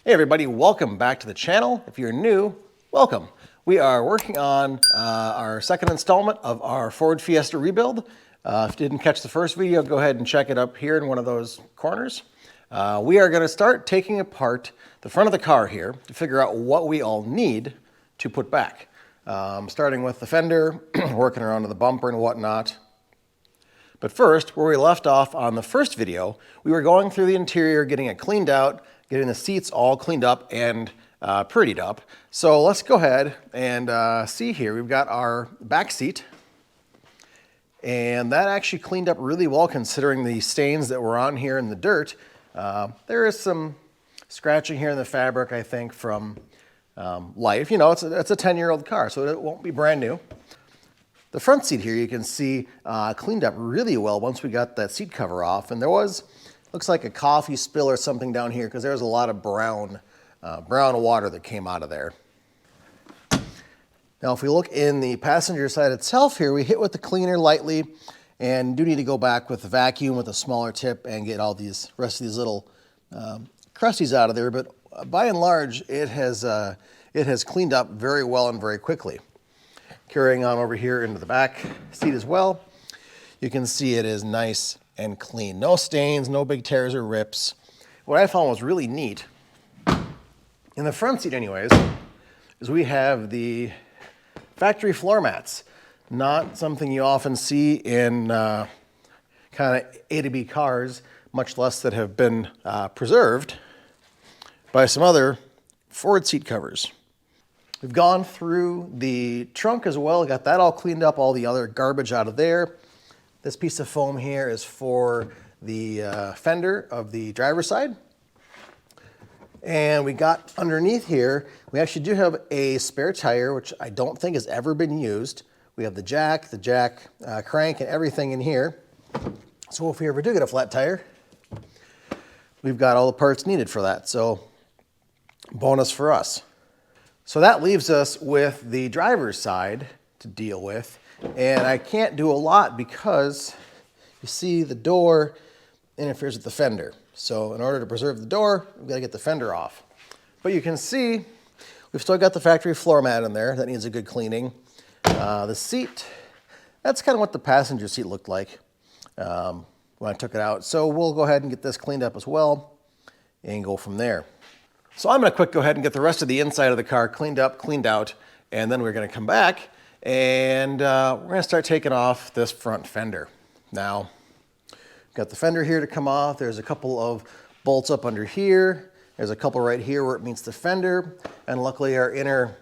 Hey everybody, welcome back to the channel. If you're new, welcome. We are working on our second installment of our Ford Fiesta rebuild. If you didn't catch the first video, go ahead and check it up here in one of those corners. We are going to start taking apart the front of the car here to figure out what we all need to put back. Starting with the fender, working around to the bumper and whatnot. But first, where we left off on the first video, we were going through the interior, getting it cleaned out, getting the seats all cleaned up and prettied up. So let's go ahead and see here. We've got our back seat, and that actually cleaned up really well considering the stains that were on here in the dirt. There is some scratching here in the fabric, I think, from life. You know, it's a 10-year-old car, so it won't be brand new. The front seat here, you can see cleaned up really well once we got that seat cover off, and there was, looks like a coffee spill or something down here because there was a lot of brown water that came out of there. Now, if we look in the passenger side itself here, we hit with the cleaner lightly and do need to go back with the vacuum with a smaller tip and get all these rest of these little crusties out of there. But by and large, it has cleaned up very well and very quickly. Carrying on over here into the back seat as well, you can see it is nice and clean. No stains, no big tears or rips. What I found was really neat, in the front seat anyways, is we have the factory floor mats. Not something you often see in kind of A to B cars, much less that have been preserved by some other Ford seat covers. We've gone through the trunk as well, got that all cleaned up, all the other garbage out of there. This piece of foam here is for the fender of the driver's side. And we got underneath here, we actually do have a spare tire, which I don't think has ever been used. We have the jack crank, and everything in here. So if we ever do get a flat tire, we've got all the parts needed for that. So bonus for us. So that leaves us with the driver's side to deal with. And I can't do a lot because you see the door interferes with the fender. So in order to preserve the door, we've got to get the fender off. But you can see we've still got the factory floor mat in there. That needs a good cleaning. The seat, that's kind of what the passenger seat looked like when I took it out. So we'll go ahead and get this cleaned up as well and go from there. So I'm going to go ahead and get the rest of the inside of the car cleaned up, cleaned out, and then we're going to come back and we're going to start taking off this front fender. Now, got the fender here to come off. There's a couple of bolts up under here. There's a couple right here where it meets the fender. And luckily our inner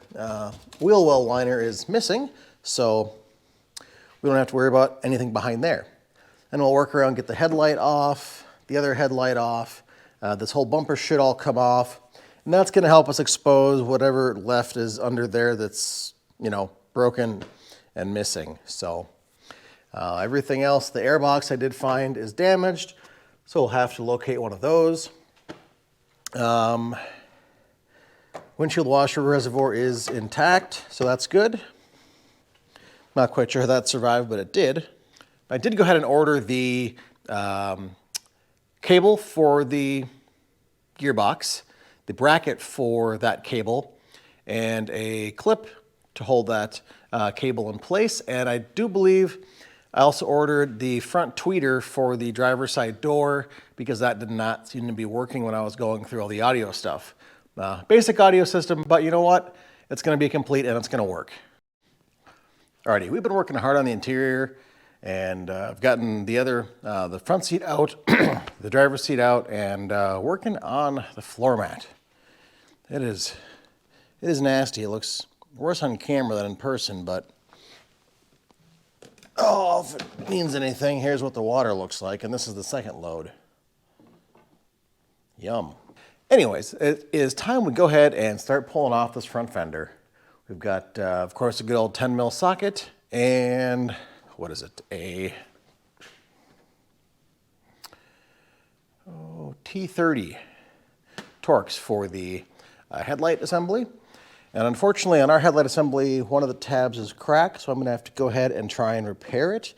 wheel well liner is missing, so we don't have to worry about anything behind there. And we'll work around, get the headlight off, the other headlight off. This whole bumper should all come off. And that's gonna help us expose whatever left is under there that's, you know, broken and missing. So everything else, the airbox I did find is damaged, so we'll have to locate one of those. Windshield washer reservoir is intact, so that's good. Not quite sure how that survived, but it did. I did go ahead and order the cable for the gearbox, the bracket for that cable, and a clip to hold that cable in place. And I do believe I also ordered the front tweeter for the driver's side door because that did not seem to be working when I was going through all the audio stuff. Basic audio system, but you know what? It's going to be complete and it's going to work. Alrighty, we've been working hard on the interior, and I've gotten the front seat out, the driver's seat out, and working on the floor mat. It is nasty. It looks worse on camera than in person, but oh, if it means anything, here's what the water looks like, and this is the second load. Yum. Anyways, it is time we go ahead and start pulling off this front fender. We've got, of course, a good old 10 mil socket, and what is it? A T30 Torx for the headlight assembly. And unfortunately, on our headlight assembly, one of the tabs is cracked, so I'm going to have to go ahead and try and repair it.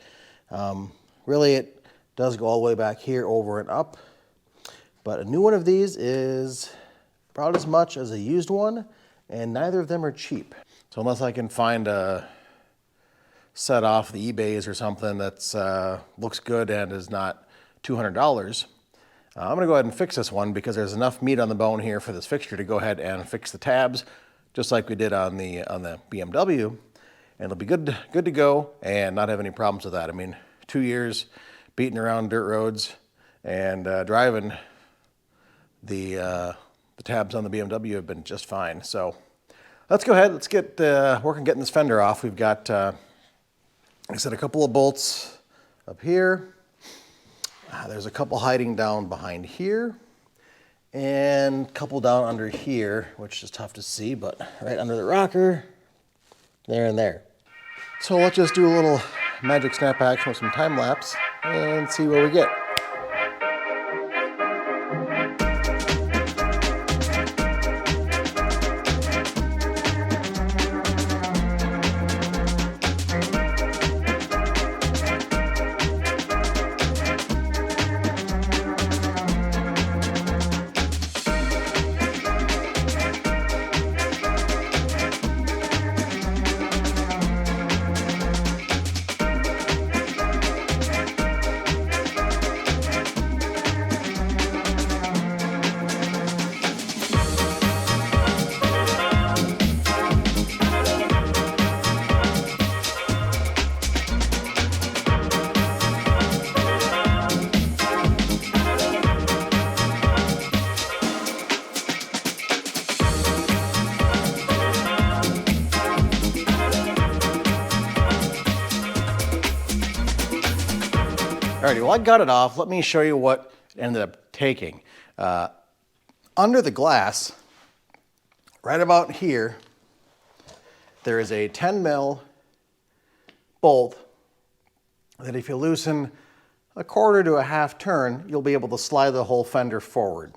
Really, it does go all the way back here, over and up. But a new one of these is about as much as a used one, and neither of them are cheap. So unless I can find a set off the eBays or something that's looks good and is not $200, I'm gonna go ahead and fix this one because there's enough meat on the bone here for this fixture to go ahead and fix the tabs, just like we did on the BMW, and it'll be good to go and not have any problems with that. I mean, 2 years beating around dirt roads and driving, the tabs on the BMW have been just fine. So let's go ahead, let's get working getting this fender off. We've got, like I said, a couple of bolts up here. There's a couple hiding down behind here and a couple down under here, which is tough to see, but right under the rocker, there and there. So let's just do a little magic snap action with some time lapse and see where we get. Alrighty, well, I got it off. Let me show you what it ended up taking. Under the glass, right about here, there is a 10 mil bolt that if you loosen a quarter to a half turn, you'll be able to slide the whole fender forward.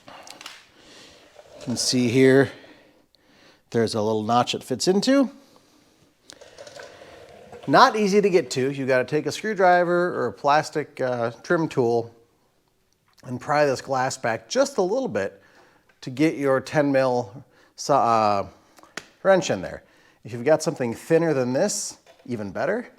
You can see here, there's a little notch it fits into. Not easy to get to. You got to take a screwdriver or a plastic trim tool and pry this glass back just a little bit to get your 10 mil wrench in there. If you've got something thinner than this, even better.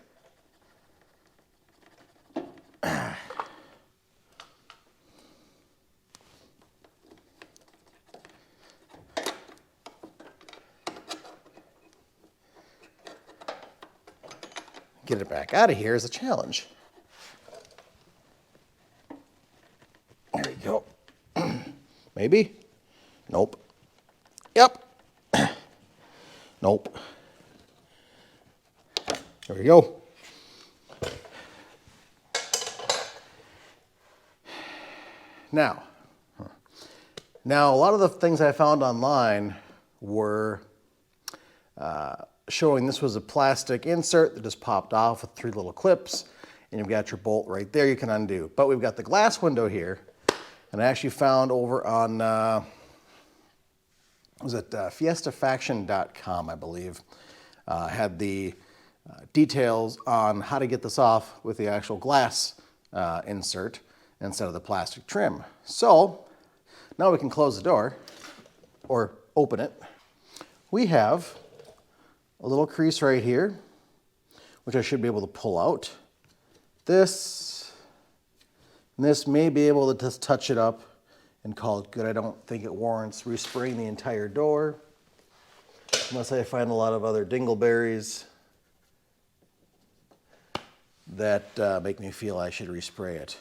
Get it back out of here is a challenge. There we go. Maybe? Nope. Yep. Nope. There we go. Now, a lot of the things I found online were showing this was a plastic insert that just popped off with 3 little clips, and you've got your bolt right there you can undo. But we've got the glass window here, and I actually found over on, was it fiestafaction.com, I believe, had the details on how to get this off with the actual glass insert instead of the plastic trim. So now we can close the door or open it. We have a little crease right here, which I should be able to pull out. This may be able to just touch it up and call it good. I don't think it warrants respraying the entire door, unless I find a lot of other dingleberries that make me feel I should respray it.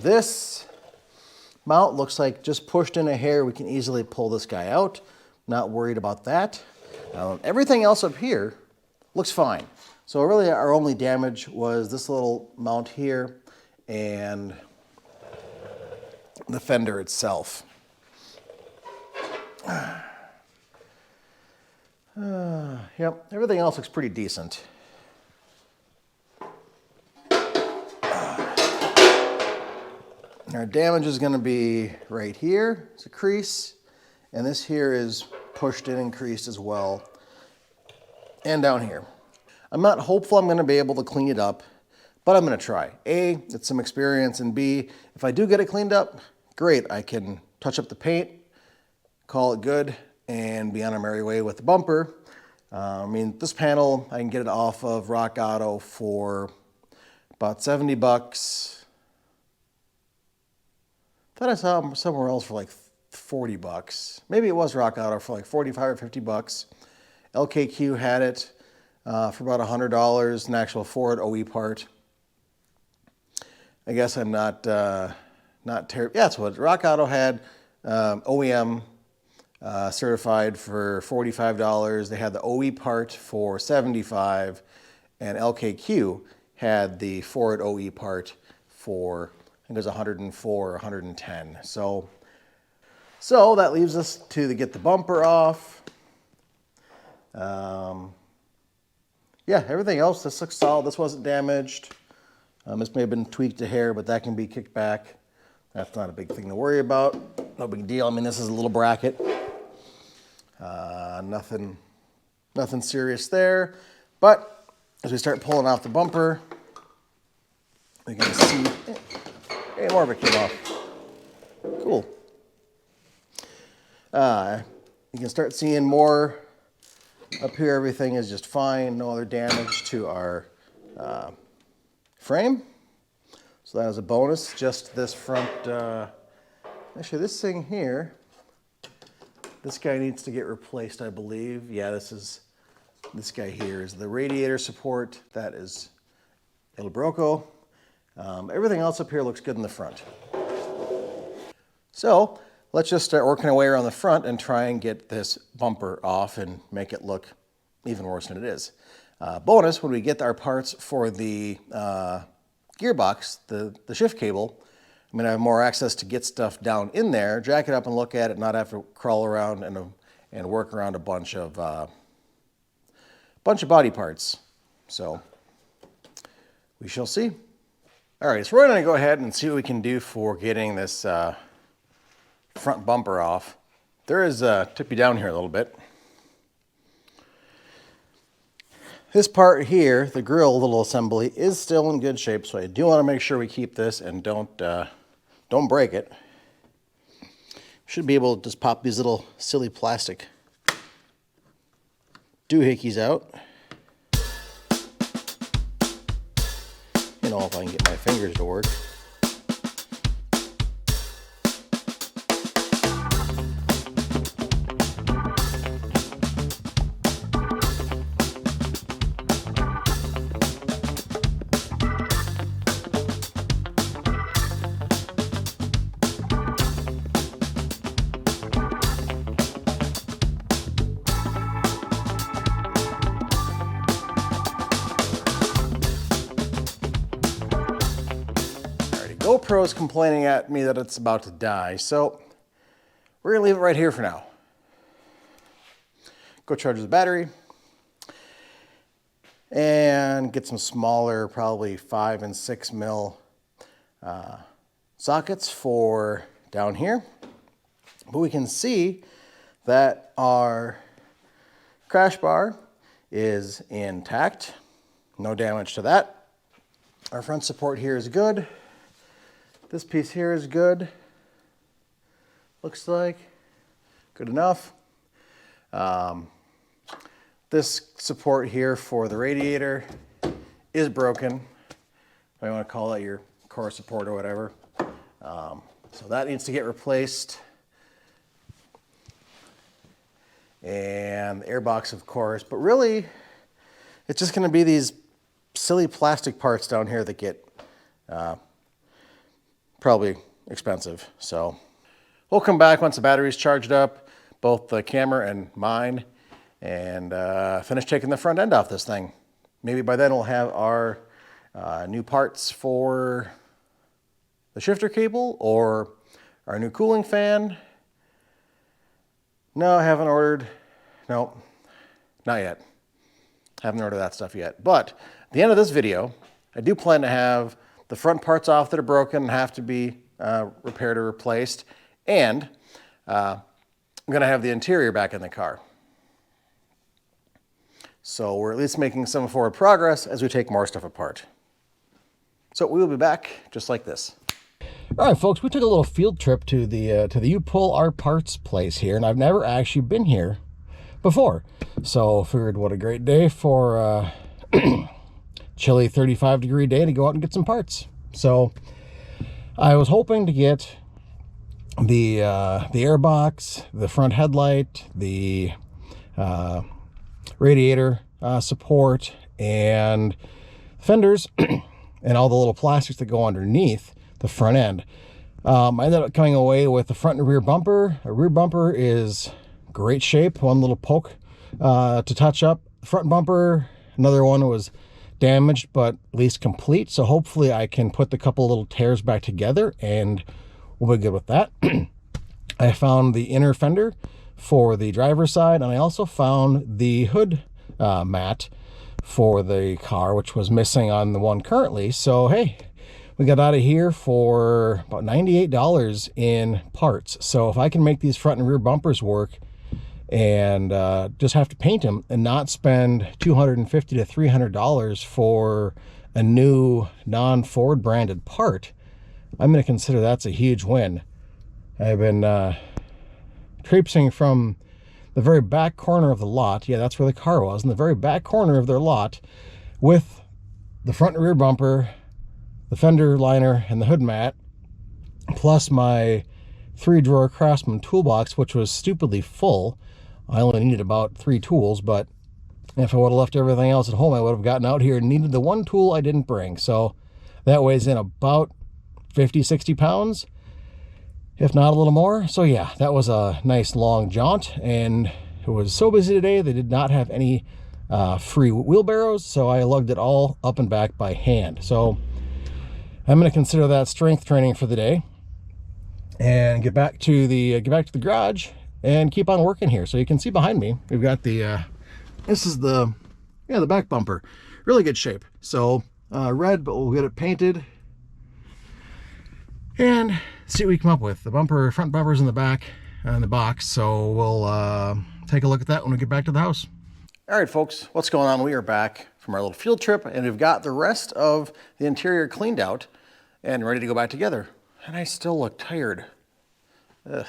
This mount looks like just pushed in a hair. We can easily pull this guy out. Not worried about that. Everything else up here looks fine. So really our only damage was this little mount here and the fender itself. Yep, everything else looks pretty decent. Our damage is going to be right here. It's a crease, and this here is pushed in and creased as well, and down here. I'm not hopeful I'm going to be able to clean it up, but I'm going to try. A, it's some experience, and B, if I do get it cleaned up, great, I can touch up the paint, call it good, and be on our merry way with the bumper. I mean, this panel, I can get it off of Rock Auto for about 70 bucks. I thought I saw them somewhere else for like 40 bucks. Maybe it was Rock Auto for like 45 or 50 bucks. LKQ had it for about $100, an actual Ford OE part. I guess I'm not terrible. Yeah, that's what Rock Auto had, OEM certified for $45. They had the OE part for $75, and LKQ had the Ford OE part for, I think it was $104 or $110. So that leaves us to get the bumper off. Yeah, everything else, this looks solid. This wasn't damaged. This may have been tweaked a hair, but that can be kicked back. That's not a big thing to worry about. No big deal. I mean, this is a little bracket. Nothing serious there. But as we start pulling off the bumper, we can see, hey, more of it came off. Cool. You can start seeing more up here. Everything is just fine. No other damage to our frame. So that is a bonus. Just this front, actually this thing here, this guy needs to get replaced, I believe. Yeah, this guy here is the radiator support. That is El Broco. Everything else up here looks good in the front. So let's just start working our way around the front and try and get this bumper off and make it look even worse than it is. Bonus, when we get our parts for the gearbox, the shift cable, I'm gonna have more access to get stuff down in there, jack it up and look at it, not have to crawl around and work around a bunch of body parts. So we shall see. All right, so we're gonna go ahead and see what we can do for getting this front bumper off. There is tip you down here a little bit. This part here, the grill little assembly, is still in good shape, so I do want to make sure we keep this and don't break it. Should be able to just pop these little silly plastic doohickeys out. You know, if I can get my fingers to work. GoPro's complaining at me that it's about to die, so we're gonna leave it right here for now. Go charge the battery and get some smaller, probably 5 and 6 mil sockets for down here. But we can see that our crash bar is intact, no damage to that. Our front support here is good. This piece here is good, looks like, good enough. This support here for the radiator is broken. I want to call that your core support or whatever. So that needs to get replaced. And the airbox, of course, but really it's just going to be these silly plastic parts down here that get probably expensive. So we'll come back once the battery's charged up, both the camera and mine, and finish taking the front end off this thing. Maybe by then we'll have our new parts for the shifter cable or our new cooling fan. No, I haven't ordered. No, not yet. Haven't ordered that stuff yet. But at the end of this video, I do plan to have the front parts off that are broken and have to be repaired or replaced. And I'm going to have the interior back in the car. So we're at least making some forward progress as we take more stuff apart. So we will be back just like this. All right, folks, we took a little field trip to the You Pull Our Parts place here, and I've never actually been here before. So figured what a great day for chilly 35-degree day to go out and get some parts. So I was hoping to get the air box, the front headlight, the radiator support, and fenders, and all the little plastics that go underneath the front end. I ended up coming away with the front and rear bumper. A rear bumper is great shape, one little poke to touch up. Front bumper, another one was damaged but at least complete, so hopefully I can put the couple little tears back together and we'll be good with that. I found the inner fender for the driver's side, and I also found the hood mat for the car, which was missing on the one currently. So hey, we got out of here for about $98 in parts. So if I can make these front and rear bumpers work and just have to paint them and not spend $250 to $300 for a new non-Ford branded part, I'm going to consider that's a huge win. I've been traipsing from the very back corner of the lot. Yeah, that's where the car was, in the very back corner of their lot, with the front and rear bumper, the fender liner, and the hood mat, plus my 3-drawer Craftsman toolbox, which was stupidly full. I only needed about 3 tools, but if I would have left everything else at home, I would have gotten out here and needed the one tool I didn't bring. So that weighs in about 50, 60 pounds, if not a little more. So yeah, that was a nice long jaunt, and it was so busy today they did not have any free wheelbarrows, so I lugged it all up and back by hand. So I'm going to consider that strength training for the day and get back to the garage and keep on working here. So you can see behind me, we've got the this is the back bumper, really good shape. So red, but we'll get it painted and see what we come up with. The bumper, front bumper's in the back in the box, so we'll take a look at that when we get back to the house. All right, folks, what's going on? We are back from our little field trip, and we've got the rest of the interior cleaned out and ready to go back together. And I still look tired. Ugh.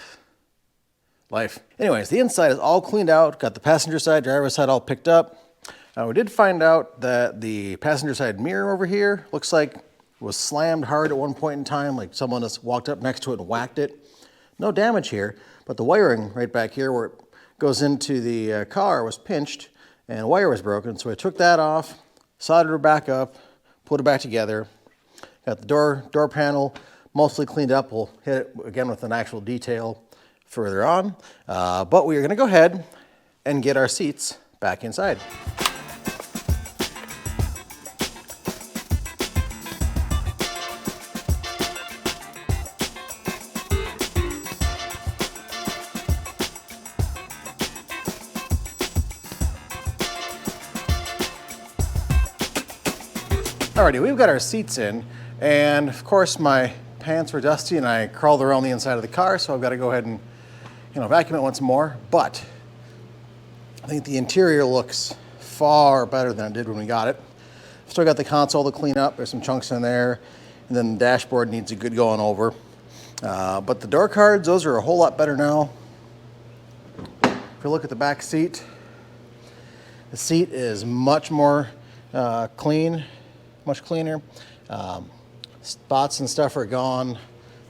Life. Anyways, the inside is all cleaned out. Got the passenger side, driver's side all picked up. We did find out that the passenger side mirror over here looks like was slammed hard at one point in time, like someone just walked up next to it and whacked it. No damage here, but the wiring right back here where it goes into the car was pinched and the wire was broken. So I took that off, soldered it back up, put it back together. Got the door panel mostly cleaned up. We'll hit it again with an actual detail further on. But we are gonna go ahead and get our seats back inside. Alrighty, we've got our seats in, and of course my pants were dusty and I crawled around the inside of the car, so I've got to go ahead and vacuum it once more. But I think the interior looks far better than it did when we got it. Still got the console to clean up. There's some chunks in there, and then the dashboard needs a good going over. But the door cards, those are a whole lot better now. If you look at the back seat, the seat is much more clean. Much cleaner. Spots and stuff are gone.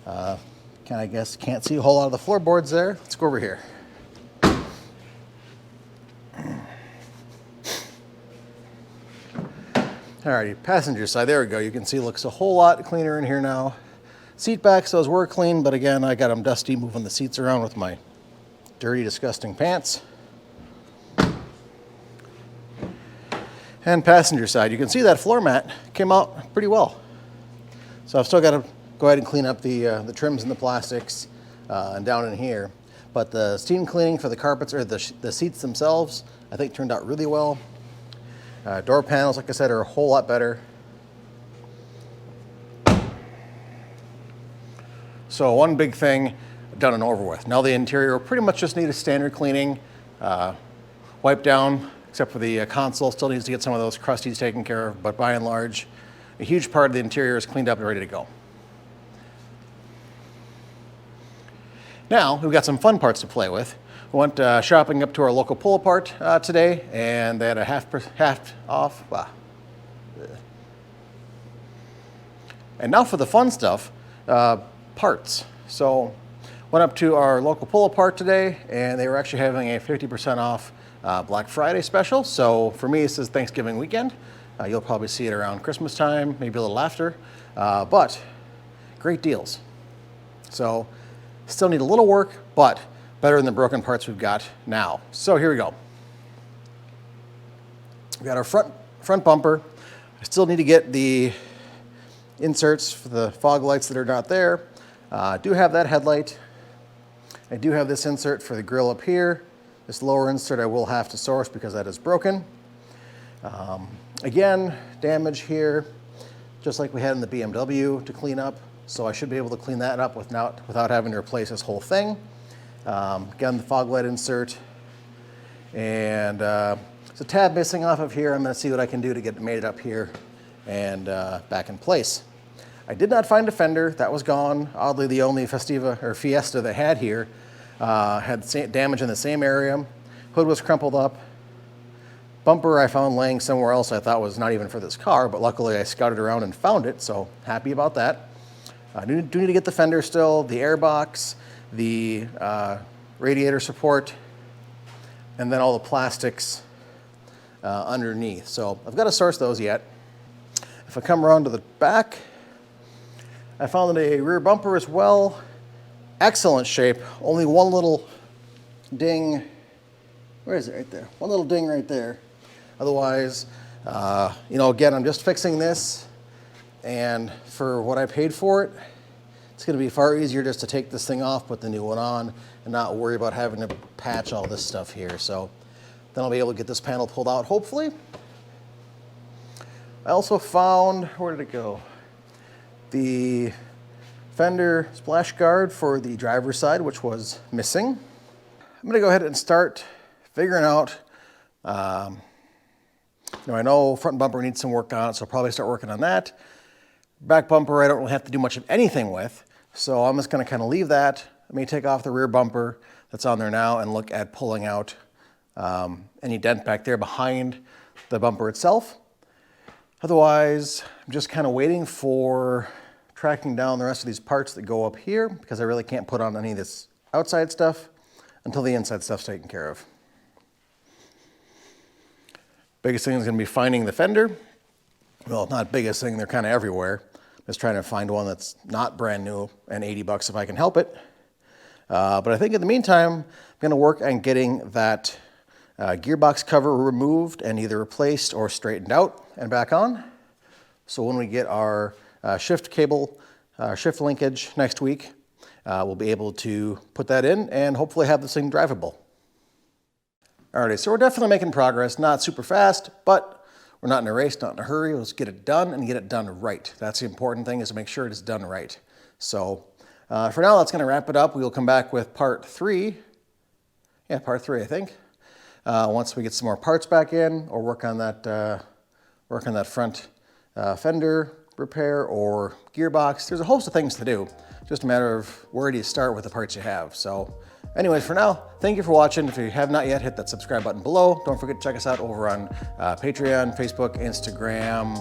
I guess can't see a whole lot of the floorboards there. Let's go over here. Alrighty, passenger side, there we go. You can see it looks a whole lot cleaner in here now. Seat backs, those were clean, but again, I got them dusty moving the seats around with my dirty, disgusting pants. And passenger side, you can see that floor mat came out pretty well. So I've still got to go ahead and clean up the trims and the plastics and down in here. But the steam cleaning for the carpets, or the seats themselves, I think turned out really well. Door panels, like I said, are a whole lot better. So one big thing done and over with. Now the interior will pretty much just need a standard cleaning, wipe down, except for the console. Still needs to get some of those crusties taken care of, but by and large, a huge part of the interior is cleaned up and ready to go. Now we've got some fun parts to play with. We went shopping up to our local pull-apart today, and they had a half off. And now for the fun stuff, parts. So went up to our local pull-apart today, and they were actually having a 50% off Black Friday special. So for me, this is Thanksgiving weekend. You'll probably see it around Christmas time, maybe a little after, but great deals. So still need a little work, but better than the broken parts we've got now. So here we go. We got our front bumper. I still need to get the inserts for the fog lights that are not there. I do have that headlight. I do have this insert for the grill up here. This lower insert I will have to source because that is broken. Again, damage here, just like we had in the BMW to clean up. So I should be able to clean that up without having to replace this whole thing. Again, the fog light insert. And there's a tab missing off of here. I'm going to see what I can do to get it made up here and back in place. I did not find a fender. That was gone. Oddly, the only Fiesta they had here had damage in the same area. Hood was crumpled up. Bumper I found laying somewhere else I thought was not even for this car, but luckily I scouted around and found it, so happy about that. I do need to get the fender still, the air box, the radiator support, and then all the plastics underneath. So I've got to source those yet. If I come around to the back, I found a rear bumper as well. Excellent shape. Only one little ding. Where is it? Right there. One little ding right there. Otherwise, again, I'm just fixing this, and for what I paid for it, it's going to be far easier just to take this thing off, put the new one on, and not worry about having to patch all this stuff here. So then I'll be able to get this panel pulled out, hopefully. I also found, where did it go? The fender splash guard for the driver's side, which was missing. I'm going to go ahead and start figuring out, I know front bumper needs some work on it, so I'll probably start working on that. Back bumper, I don't really have to do much of anything with, so I'm just going to kind of leave that. Let me take off the rear bumper that's on there now and look at pulling out any dent back there behind the bumper itself. Otherwise, I'm just kind of waiting for tracking down the rest of these parts that go up here, because I really can't put on any of this outside stuff until the inside stuff's taken care of. Biggest thing is going to be finding the fender. Well, not biggest thing, they're kind of everywhere. Just trying to find one that's not brand new and 80 bucks if I can help it. But I think in the meantime, I'm going to work on getting that gearbox cover removed and either replaced or straightened out and back on. So when we get our shift cable, shift linkage next week, we'll be able to put that in and hopefully have this thing drivable. Alrighty, so we're definitely making progress, not super fast, but we're not in a race, not in a hurry. Let's get it done and get it done right. That's the important thing, is to make sure it is done right. So for now, that's going to wrap it up. We will come back with part 3. Yeah, part 3, I think. Once we get some more parts back in, or work on that front fender repair or gearbox. There's a host of things to do. Just a matter of where do you start with the parts you have. So anyways, for now, thank you for watching. If you have not yet, hit that subscribe button below. Don't forget to check us out over on Patreon, Facebook, Instagram,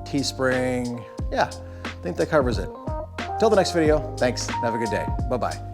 Teespring. Yeah, I think that covers it. Till the next video, thanks. Have a good day. Bye-bye.